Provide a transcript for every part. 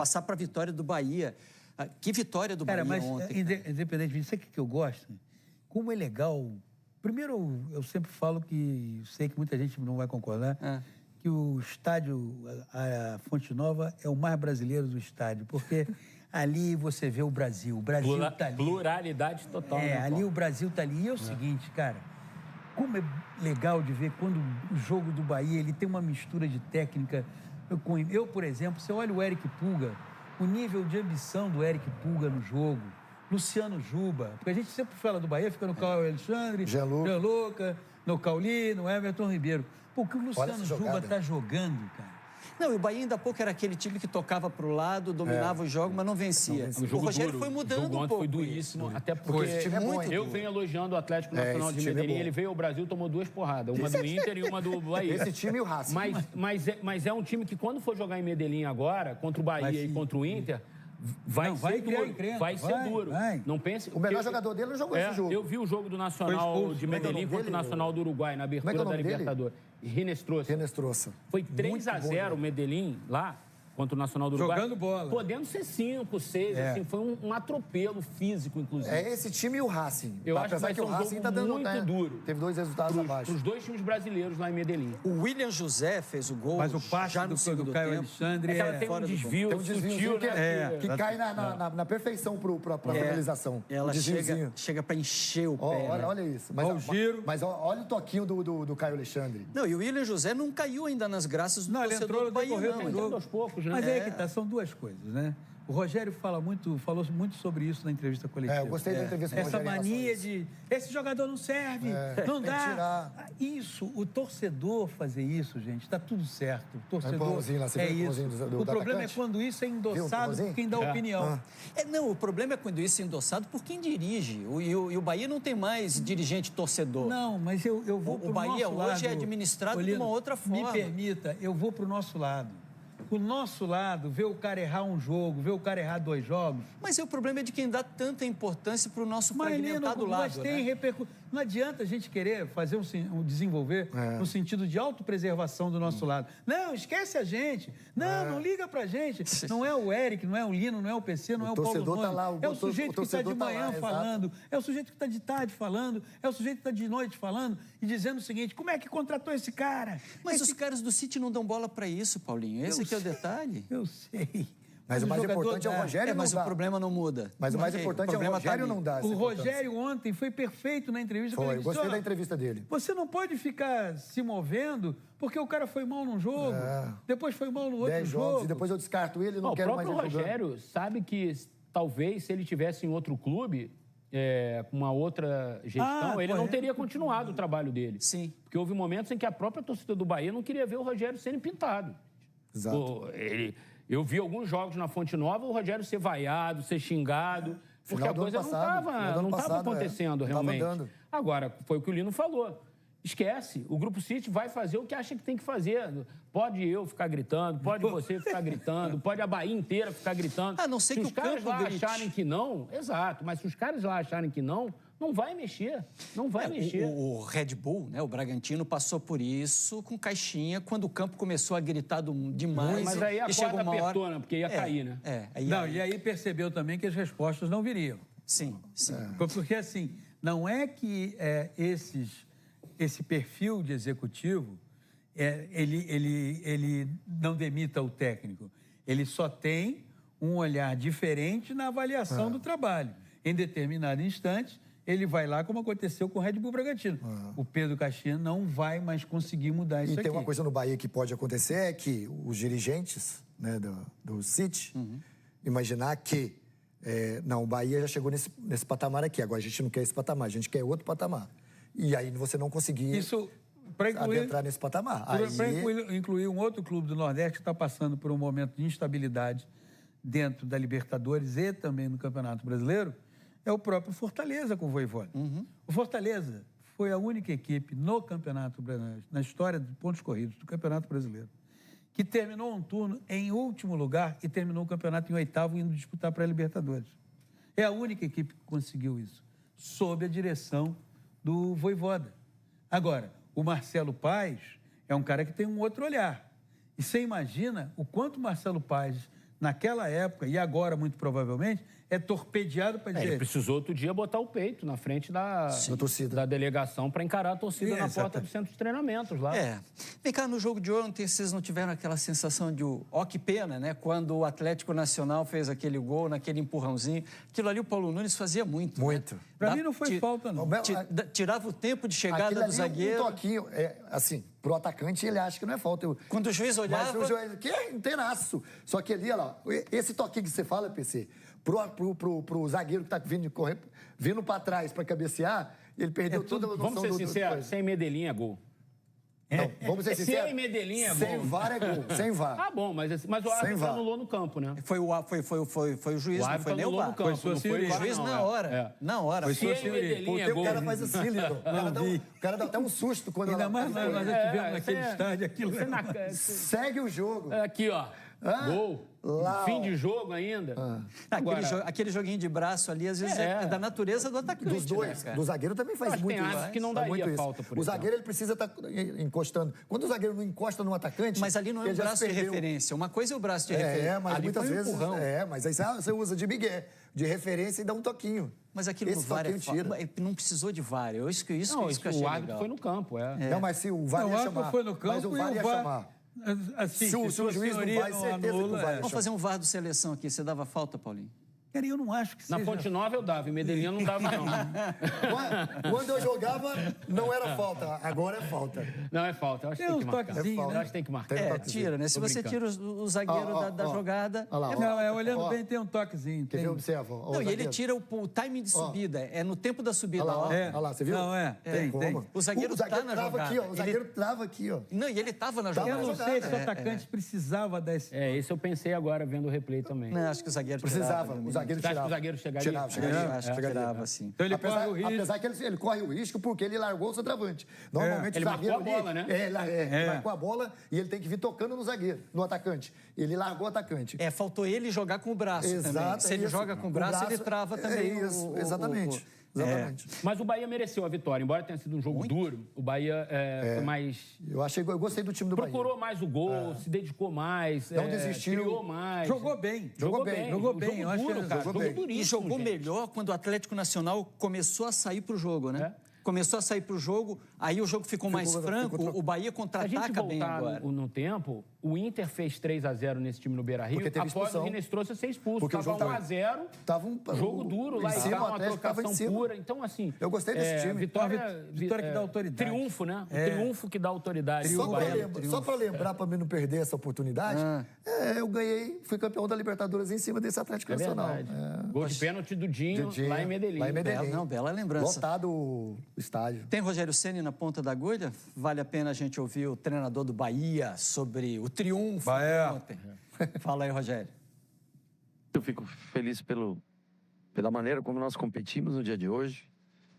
passar para a vitória do Bahia. Que vitória do Bahia ontem. Independente disso, sabe o que eu gosto? Como é legal. Primeiro, eu sempre falo que, sei que muita gente não vai concordar, que o estádio, a Fonte Nova, é o mais brasileiro do estádio, porque ali você vê o Brasil. O Brasil está ali. Pluralidade total. Ali o Brasil está ali. E é o seguinte, cara, como é legal de ver quando o jogo do Bahia ele tem uma mistura de técnica. Eu, por exemplo, você olha o Eric Pulga, o nível de ambição do Eric Pulga no jogo, Luciano Juba, porque a gente sempre fala do Bahia, fica no Caio Alexandre, Gianluca, no Cauli, no Everton Ribeiro. Pô, o que o Luciano Juba está jogando, cara? Não, e o Bahia ainda há pouco era aquele time que tocava para o lado, dominava o jogo, mas não vencia. O Rogério foi mudando um pouco. Foi duríssimo, até porque eu venho elogiando o Atlético Nacional de Medellín, ele veio ao Brasil e tomou 2 porradas, uma do Inter e uma do Bahia. Esse time e o Racing. Mas é um time que quando for jogar em Medellín agora, contra o Bahia e contra o Inter, vai ser duro. Não pense. O melhor jogador dele não jogou esse jogo. Eu vi o jogo do Nacional de Medellín contra o Nacional do Uruguai, na abertura da Libertadores. Rinestrosa. Foi 3-0 o Medellín lá contra o Nacional do Uruguai. Jogando bola. Podendo ser 5, 6, assim, foi um atropelo físico, inclusive. É esse time e o Racing. Eu acho que o Racing tá dando muito duro. Teve 2 resultados abaixo. Os 2 times brasileiros lá em Medellín. O William José fez o gol. Mas o passe do Caio Alexandre tem um desvio sutil, que cai na perfeição para a finalização. Ela chega para encher o pé. Olha isso. Mas olha o toquinho do Caio Alexandre. Não, e o William José não caiu ainda nas graças do torcedor do Bahia, não. Aos poucos, né? Mas são 2 coisas, né? O Rogério falou muito sobre isso na entrevista coletiva. Eu gostei da entrevista com o Rogério. Essa mania de esse jogador não serve, não dá. Isso, o torcedor fazer isso, gente, está tudo certo. O torcedor isso. O problema é quando isso é endossado por quem dá opinião. Não, o problema é quando isso é endossado por quem dirige. E o Bahia não tem mais dirigente torcedor. Não, mas eu vou para o nosso lado. O Bahia hoje é administrado de uma outra forma. Me permita, eu vou para o nosso lado. O nosso lado, ver o cara errar um jogo, ver o cara errar 2 jogos. Mas o problema é de quem dá tanta importância para o nosso fragmentado lado. Mas tem repercussão. Não adianta a gente querer fazer desenvolver no sentido de autopreservação do nosso lado. Não, esquece a gente. Não liga pra gente. Não é o Eric, não é o Lino, não é o PC, não é o Paulo Nunes. Tá lá, é o sujeito que está de manhã falando, é o sujeito que está de tarde falando, é o sujeito que está de noite falando e dizendo o seguinte, como é que contratou esse cara? Mas os caras do City não dão bola para isso, Paulinho. Esse aqui é o detalhe. Eu sei. Mas o mais importante é o Rogério mas o problema não muda. Mas o mais importante é o Rogério não dar. O Rogério ontem foi perfeito na entrevista. Foi, eu gostei da entrevista dele. Você não pode ficar se movendo porque o cara foi mal num jogo, depois foi mal no outro 10 jogo. jogos, e depois eu descarto ele, não quero mais ele jogando. O próprio Rogério sabe que talvez se ele tivesse em outro clube, com uma outra gestão, ele não teria continuado o trabalho dele. Sim. Porque houve momentos em que a própria torcida do Bahia não queria ver o Rogério sendo pintado. Exato. Eu vi alguns jogos na Fonte Nova, o Rogério ser vaiado, ser xingado, porque a coisa não estava acontecendo realmente. Agora, foi o que o Lino falou. Esquece, o Grupo City vai fazer o que acha que tem que fazer. Pode eu ficar gritando, pode você ficar gritando, pode a Bahia inteira ficar gritando. A não ser que os caras lá acharem que não, exato, mas se os caras lá acharem que não vai mexer, não vai mexer. O Red Bull, né, o Bragantino, passou por isso com caixinha quando o campo começou a gritar demais. Mas aí a corda apertou, porque ia cair, né? E aí percebeu também que as respostas não viriam. Sim. Porque assim, não é que esse perfil de executivo, ele não demita o técnico. Ele só tem um olhar diferente na avaliação do trabalho. Em determinado instante, ele vai lá, como aconteceu com o Red Bull Bragantino. O Pedro Caixinha não vai mais conseguir mudar isso aqui. E tem uma coisa no Bahia que pode acontecer, é que os dirigentes, né, do City, imaginar que o Bahia já chegou nesse patamar aqui, agora a gente não quer esse patamar, a gente quer outro patamar. E aí você não conseguir adentrar nesse patamar. Para incluir um outro clube do Nordeste que está passando por um momento de instabilidade dentro da Libertadores e também no Campeonato Brasileiro, é o próprio Fortaleza com o Vojvoda. O Fortaleza foi a única equipe no Campeonato Brasileiro, na história de pontos corridos do Campeonato Brasileiro, que terminou um turno em último lugar e terminou o campeonato em 8º, indo disputar para a Libertadores. É a única equipe que conseguiu isso, sob a direção do Vojvoda. Agora, o Marcelo Paes é um cara que tem um outro olhar. E você imagina o quanto o Marcelo Paes naquela época, e agora muito provavelmente, é torpedeado para dizer... Ele precisou outro dia botar o peito na frente da delegação para encarar a torcida na porta do centro de treinamentos lá. Vem cá, no jogo de ontem, vocês não tiveram aquela sensação de ó, que pena, né? Quando o Atlético Nacional fez aquele gol, naquele empurrãozinho. Aquilo ali o Paulo Nunes fazia muito. Muito. Né? Para mim não foi falta, não. Tirava o tempo de chegada do zagueiro. Um toquinho, assim, pro atacante ele acha que não é falta. Quando o juiz olhava... Mas o juiz, que é inteiraço. Só que ali, olha lá, esse toquinho que você fala, PC, pro zagueiro que tá vindo para trás para cabecear, ele perdeu toda a noção do... Vamos ser sinceros, sem Medellín é gol. Não, vamos ser sinceros. Sem Medellín é gol. Sem VAR é gol, sem VAR. Ah, bom, mas o árbitro anulou no campo, né? Foi o juiz, não foi nem o VAR. Foi o juiz na hora. Na hora. Sem Medellín é gol. O cara faz assim, Lino. O cara dá até um susto quando... Ainda mais nós tivemos naquele estádio aquilo. Segue o jogo. Aqui, ó. Gol. Lá, fim de jogo ainda. Agora, aquele joguinho de braço ali, às vezes, é da natureza do atacante. Dos dois. Né, do zagueiro também faz muito isso. Tem que não daria falta por isso. O zagueiro ele precisa estar encostando. Quando o zagueiro não encosta no atacante... Mas ali não é um braço de referência. Uma coisa é o braço de referência. Mas ali muitas foi um vezes... empurrão. Mas aí você usa de migué, de referência e dá um toquinho. Mas aquilo no VAR não precisou de VAR. Isso que eu achei o árbitro legal. foi no campo, Não, mas se o VAR ia chamar... foi no campo mas o VAR ia chamar. Assim, se o juiz não vai, certeza que o VAR. Vamos fazer um VAR do seleção aqui. Você dava falta, Paulinho? Cara, eu não acho que seja... Na Fonte Nova eu dava, em Medellín eu não dava, não. Quando eu jogava, não era falta. Agora é falta. Não, é falta. Eu acho que tem que marcar. Eu acho que tem que marcar. Tira, né? Se você tira o zagueiro da jogada... Não, olhando bem, tem um toquezinho. Quer ver? Observa. Não, e ele tira o timing de subida. É no tempo da subida. Olha lá, você viu? Não, tem. O zagueiro tá na jogada. O zagueiro trava aqui, ó. Não, e ele tava na jogada. Eu não sei se o atacante precisava desse... Esse eu pensei agora, vendo o replay também. Não, acho que o zagueiro precisava. O zagueiro tirava. O zagueiro chegaria? Acho que tirava, sim. Então ele corre o risco. Apesar que ele corre o risco porque ele largou o centroavante. Normalmente ele o zagueiro marcou a bola, né? Ele marcou a bola e ele tem que vir tocando no zagueiro, no atacante. Ele largou o atacante. Faltou ele jogar com o braço também. Se ele joga com o braço, ele trava também. Exatamente. Exatamente. Mas o Bahia mereceu a vitória. Embora tenha sido um jogo duro, o Bahia foi mais... Eu gostei do time do Bahia. Procurou mais o gol, se dedicou mais. Não desistiu. Criou mais. Jogou bem. Jogou bem. Jogou bem. Jogo duríssimo, e jogou melhor quando o Atlético Nacional começou a sair pro jogo, né? Começou a sair pro jogo, aí o jogo ficou mais franco, o Bahia contra-ataca bem agora. No tempo, o Inter fez 3-0 nesse time no Beira-Rio, após o Rinestrossi ser expulso. Estava 1-0, jogo duro lá, estava uma trocação pura. Então, assim... Eu gostei desse time. Vitória que dá autoridade. Triunfo, né? O triunfo que dá autoridade. Só para lembrar, para mim não perder essa oportunidade, eu ganhei, fui campeão da Libertadores em cima desse Atlético Nacional. Gol de pênalti do Dinho, lá em Medellín. Bela lembrança. Lotado o estádio. Tem Rogério Ceni na ponta da agulha? Vale a pena a gente ouvir o treinador do Bahia sobre o triunfo ontem. Fala aí, Rogério. Eu fico feliz pela maneira como nós competimos no dia de hoje,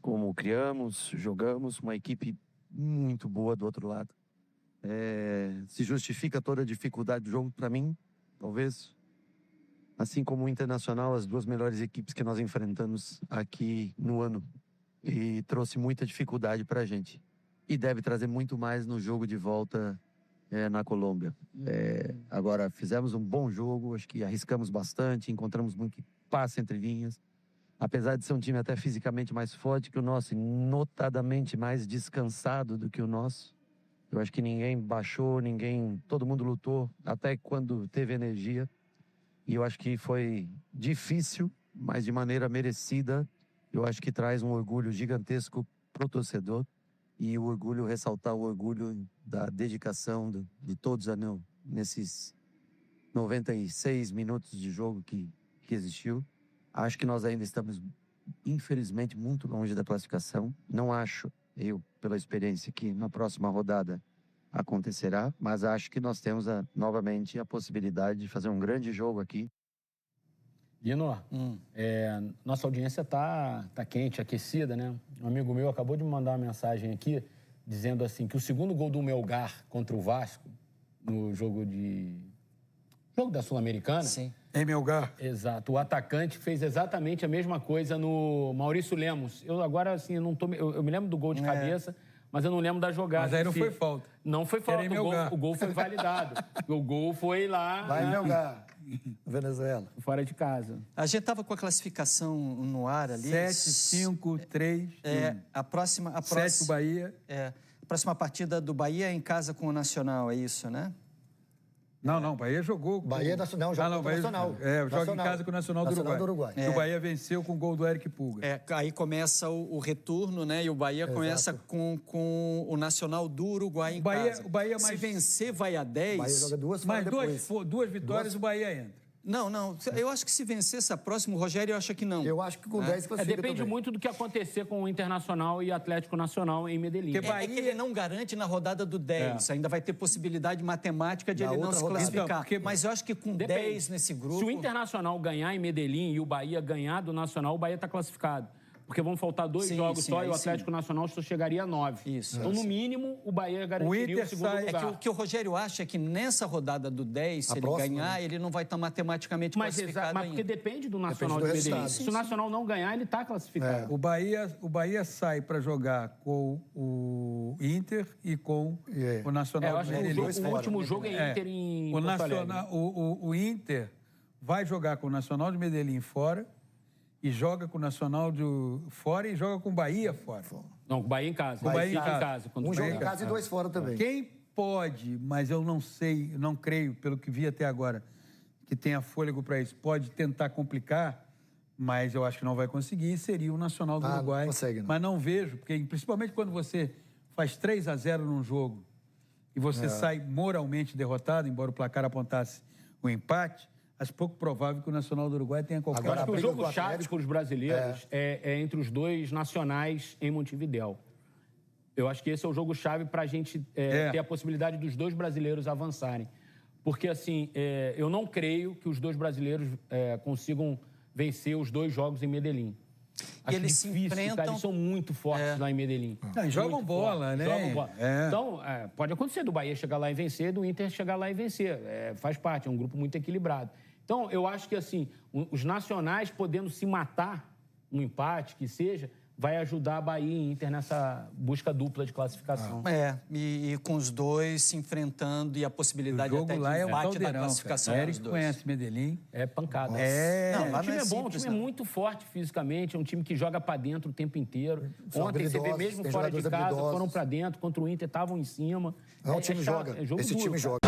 como criamos, jogamos, uma equipe muito boa do outro lado. Se justifica toda a dificuldade do jogo para mim, talvez. Assim como o Internacional, as duas melhores equipes que nós enfrentamos aqui no ano. E trouxe muita dificuldade para a gente. E deve trazer muito mais no jogo de volta na Colômbia. Agora, fizemos um bom jogo, acho que arriscamos bastante, encontramos muito passe entre linhas. Apesar de ser um time até fisicamente mais forte que o nosso, e notadamente mais descansado do que o nosso. Eu acho que ninguém baixou, todo mundo lutou, até quando teve energia. E eu acho que foi difícil, mas de maneira merecida. Eu acho que traz um orgulho gigantesco pro torcedor e o orgulho, ressaltar o orgulho da dedicação de todos nesses 96 minutos de jogo que existiu. Acho que nós ainda estamos, infelizmente, muito longe da classificação. Não acho, pela experiência, que na próxima rodada acontecerá, mas acho que nós temos novamente a possibilidade de fazer um grande jogo aqui. Lino, nossa audiência tá quente, aquecida, né? Um amigo meu acabou de me mandar uma mensagem aqui, dizendo assim, que o segundo gol do Melgar contra o Vasco, no jogo da Sul-Americana... Sim. Em Melgar. Exato. O atacante fez exatamente a mesma coisa no Maurício Lemos. Eu agora, assim, eu me lembro do gol de cabeça, mas eu não lembro da jogada. Mas aí não foi falta. Não foi falta. O gol foi validado. O gol foi lá... Vai Melgar. Venezuela. Fora de casa. A gente estava com a classificação no ar ali. 7, 5, 3, 1. A próxima... 7 o Bahia. A próxima partida do Bahia é em casa com o Nacional, é isso, né? Não, o Bahia jogou... Bahia Nacional, joga com o Nacional. Joga em casa com o Nacional do Uruguai. O Bahia venceu com o gol do Eric Pulga. Aí começa o retorno, né? E o Bahia começa com o Nacional do Uruguai em casa. O Bahia Se vencer, vai a 10. O Bahia joga duas mais duas vitórias, o Bahia entra. Não. Eu acho que se vencer essa próxima, o Rogério acha que não. Eu acho que com 10 classifica Depende também. muito do que acontecer com o Internacional e Atlético Nacional em Medellín. É que ele não garante na rodada do 10. Ainda vai ter possibilidade matemática de ele não se classificar. Então, mas eu acho que com 10 nesse grupo... Se o Internacional ganhar em Medellín e o Bahia ganhar do Nacional, o Bahia está classificado. Porque vão faltar 2 jogos só e o Atlético Nacional só chegaria a 9. Isso. Então, no mínimo, o Bahia garantiria o segundo lugar. É que o que o Rogério acha é que nessa rodada do 10, se ele ganhar, ele não vai estar matematicamente classificado Mas porque ainda. Depende do Nacional de Medellín. Se o Nacional não ganhar, ele está classificado. O Bahia sai para jogar com o Inter e com o Nacional de Medellín. O último jogo é Inter em Porto Alegre. O Inter vai jogar com o Nacional de Medellín fora e joga com o Nacional de fora e joga com o Bahia fora. Não, com o Bahia em casa. Com o Bahia em casa. Um jogo em casa e 2 fora também. Quem pode, mas eu não sei, não creio, pelo que vi até agora, que tenha fôlego para isso, pode tentar complicar, mas eu acho que não vai conseguir, seria o Nacional do Uruguai. Não consegue, não. Mas não vejo, porque principalmente quando você faz 3-0 num jogo e você sai moralmente derrotado, embora o placar apontasse o empate, acho pouco provável que o Nacional do Uruguai tenha qualquer... Agora, o jogo chave para os brasileiros é entre os 2 nacionais em Montevidéu. Eu acho que esse é o jogo chave para a gente ter a possibilidade dos 2 brasileiros avançarem. Porque, assim, eu não creio que os 2 brasileiros consigam vencer os 2 jogos em Medellín. E eles se enfrentam... Cara, eles são muito fortes lá em Medellín. Jogam bola, né? Jogam bola. Então, pode acontecer do Bahia chegar lá e vencer, do Inter chegar lá e vencer. Faz parte, é um grupo muito equilibrado. Então, eu acho que, assim, os nacionais podendo se matar no empate, que seja, vai ajudar a Bahia e Inter nessa busca dupla de classificação. E com os 2 se enfrentando e a possibilidade até de empate da classificação. O Eric conhece Medellín. É pancada. Não, o time é bom, o time é muito forte fisicamente, é um time que joga pra dentro o tempo inteiro. Ontem você vê mesmo fora de casa, foram pra dentro, contra o Inter, estavam em cima. Não, o time joga. Esse time joga.